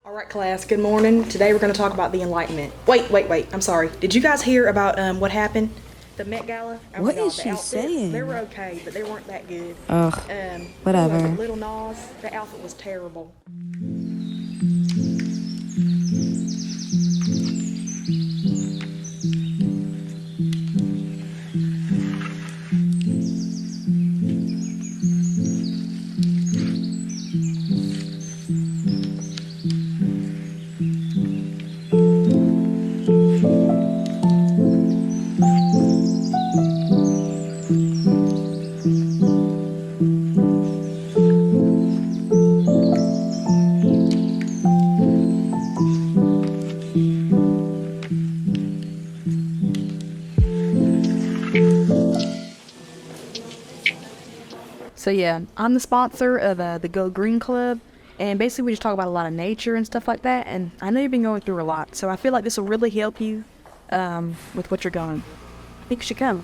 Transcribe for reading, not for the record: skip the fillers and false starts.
All right, class, good morning. Today we're going to talk about the Enlightenment. Wait. I'm sorry. Did you guys hear about what happened? The Met Gala? Oh my What God, is the she outfits, they were saying? okay, but they weren't that good. Ugh, Who was it? whatever. Little Nas? The outfit was terrible. So yeah, I'm the sponsor of the Go Green Club, and basically we just talk about a lot of nature and stuff like that. And I know you've been going through a lot, so I feel like this will really help you with what you're going. I think you should come.